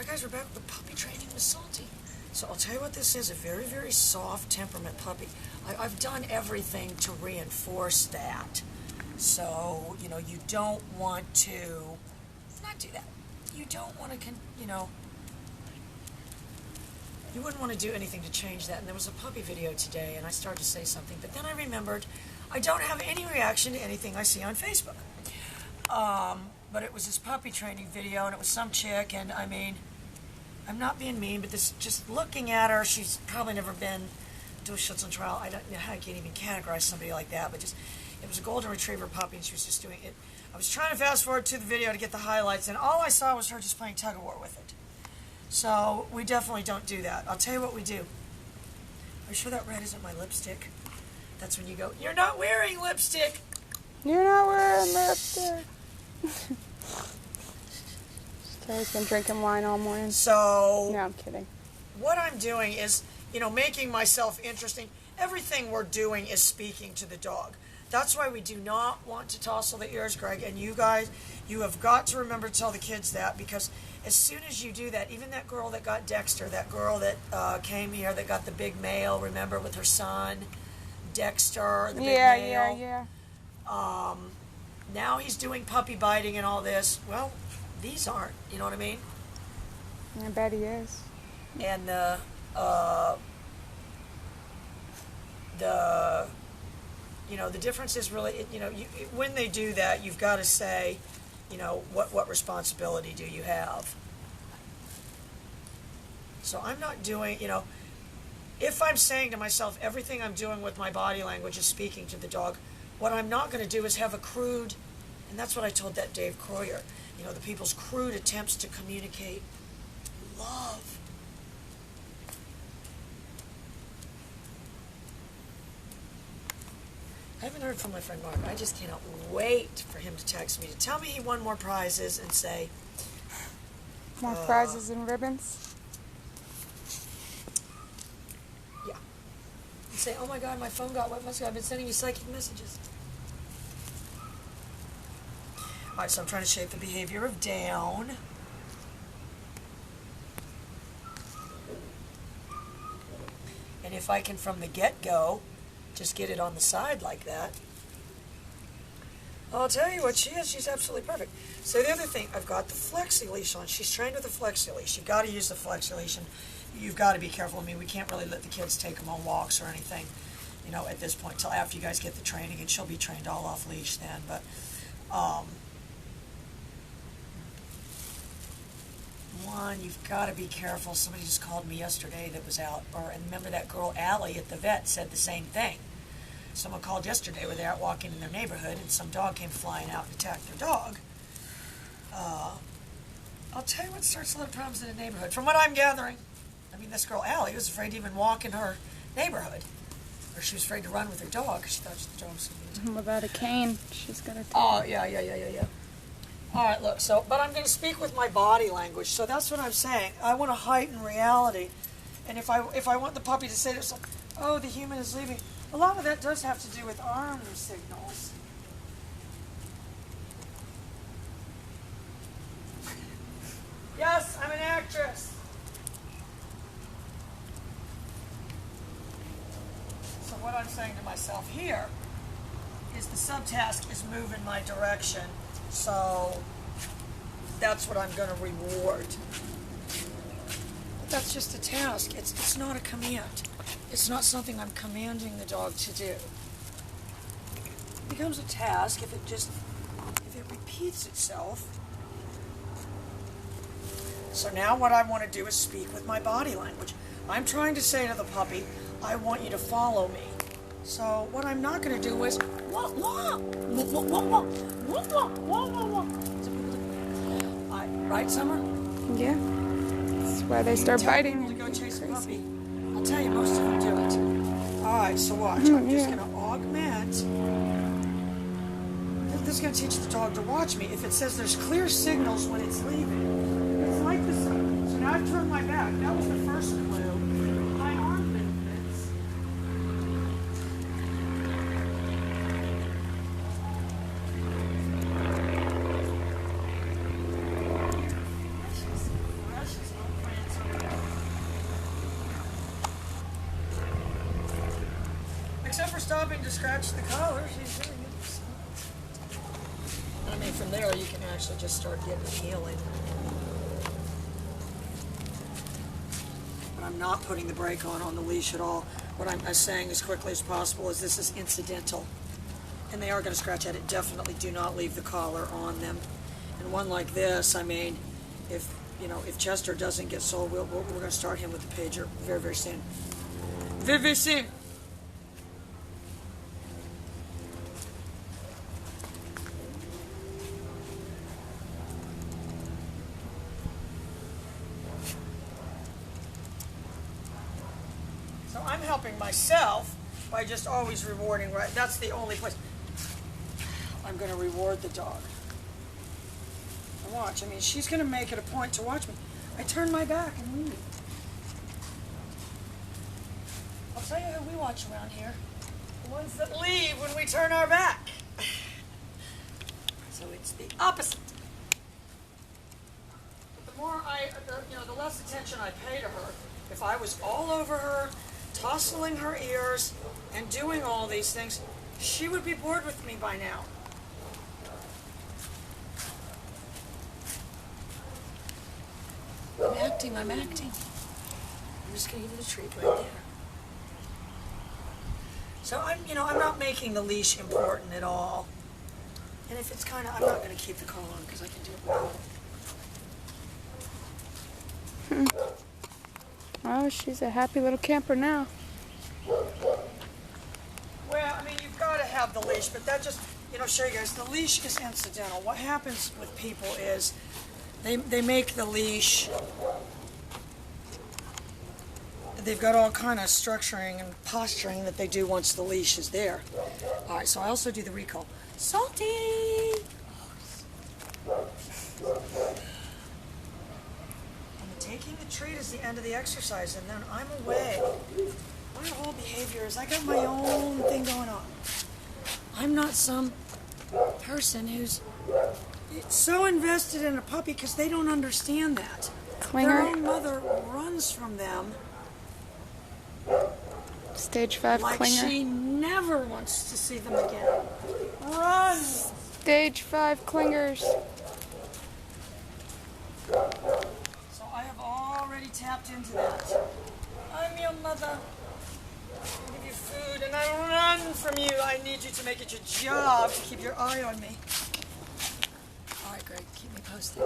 guys, we're back with the puppy training with Salty. So I'll tell you what this is, a very, very soft temperament puppy. I've done everything to reinforce that. So, you know, you don't want to not do that. You don't want to, you wouldn't want to do anything to change that. And there was a puppy video today, and I started to say something, but then I remembered I don't have any reaction to anything I see on Facebook. But it was this puppy training video, and it was some chick, and I mean, I'm not being mean, but this, just looking at her, she's probably never been to a Schutzhund trial. I don't know how I can't even categorize somebody like that, but just, it was a golden retriever puppy, and she was just doing it. I was trying to fast forward to the video to get the highlights, and all I saw was her just playing tug-of-war with it. So, we definitely don't do that. I'll tell you what we do. Are you sure that red isn't my lipstick? That's when you go, you're not wearing lipstick! You're not wearing lipstick. Terry's been drinking wine all morning. So, no, I'm kidding. What I'm doing is, making myself interesting. Everything we're doing is speaking to the dog. That's why we do not want to tousle the ears, Greg. And you guys, you have got to remember to tell the kids that, because as soon as you do that, even that girl that got Dexter, that girl that came here that got the big male, remember, with her son, Dexter, the big male. Yeah. Now he's doing puppy biting and all this. Well, these aren't, you know what I mean? I bet he is. And the difference is really, when they do that, you've got to say, what responsibility do you have? So I'm not doing, if I'm saying to myself, everything I'm doing with my body language is speaking to the dog, what I'm not going to do is have a crude, and that's what I told that Dave Croyer, the people's crude attempts to communicate love. I haven't heard from my friend Mark. I just cannot wait for him to text me to tell me he won more prizes and say... More prizes and ribbons? Yeah. And say, oh my God, my phone got wet. I've been sending you psychic messages. All right, so I'm trying to shape the behavior of down. And if I can, from the get-go, just get it on the side like that. I'll tell you what she is. She's absolutely perfect. So the other thing, I've got the flexi leash on. She's trained with the flexi leash. You've got to use the flexi leash, and you've got to be careful. I mean, we can't really let the kids take them on walks or anything, at this point, till after you guys get the training, and she'll be trained all off leash then. But, one, you've got to be careful. Somebody just called me yesterday that was out, and remember that girl Allie at the vet said the same thing. Someone called yesterday where they're out walking in their neighborhood, and some dog came flying out and attacked their dog. I'll tell you what starts a lot of problems in a neighborhood, from what I'm gathering. I mean, this girl Allie was afraid to even walk in her neighborhood, or she was afraid to run with her dog because she thought the dog was going to be. Without a cane, she's got a tail. Oh, yeah. All right, look, but I'm going to speak with my body language, so that's what I'm saying. I want to heighten reality, and if I want the puppy to say to herself, oh, the human is leaving, a lot of that does have to do with arm signals. Yes, I'm an actress. So what I'm saying to myself here is the subtask is moving my direction. So that's what I'm going to reward. But that's just a task. It's not a command. It's not something I'm commanding the dog to do. It becomes a task if it repeats itself. So now what I want to do is speak with my body language. I'm trying to say to the puppy, I want you to follow me. So what I'm not going to do is wah, wah, wah, wah, wah, wah, wah, wah, wah, wah. Right, Summer? Yeah. That's why they start biting. To go chase a puppy. I'll tell you, most of them do it. All right, so watch. I'm just going to augment. This is going to teach the dog to watch me. If it says there's clear signals when it's leaving, it's like this. So now I've turned my back. That was the first clue. My arm movements. Precious. stopping to scratch the collar. She's doing it. So. I mean, from there you can actually just start getting healing. But I'm not putting the brake on the leash at all. What I'm saying as quickly as possible is this is incidental. And they are going to scratch at it. Definitely do not leave the collar on them. And one like this, I mean, if Chester doesn't get sold, we're going to start him with the pager very, very soon. Very, very soon. So I'm helping myself by just always rewarding, right? That's the only place. I'm going to reward the dog. And watch. I mean, she's going to make it a point to watch me. I turn my back and leave. I'll tell you who we watch around here. The ones that leave when we turn our back. So it's the opposite. But the more the less attention I pay to her. If I was all over her, tousling her ears, and doing all these things, she would be bored with me by now. I'm acting. I'm just going to give you the treat right there. So I'm not making the leash important at all. And if it's I'm not going to keep the collar on because I can do it without it. Oh, she's a happy little camper now. Well, I mean, you've got to have the leash, but that just, show you guys, the leash is incidental. What happens with people is they make the leash, they've got all kind of structuring and posturing that they do once the leash is there. All right, so I also do the recall. Salty! Taking the treat is the end of the exercise, and then I'm away. My whole behavior is I got my own thing going on. I'm not some person who's so invested in a puppy because they don't understand that. Klinger. Their own mother runs from them. Stage 5 like Klinger. she never wants to see them again. Run! Stage 5 Klingers. I have already tapped into that. I'm your mother. I give you food and I run from you. I need you to make it your job to keep your eye on me. All right, Greg, keep me posted.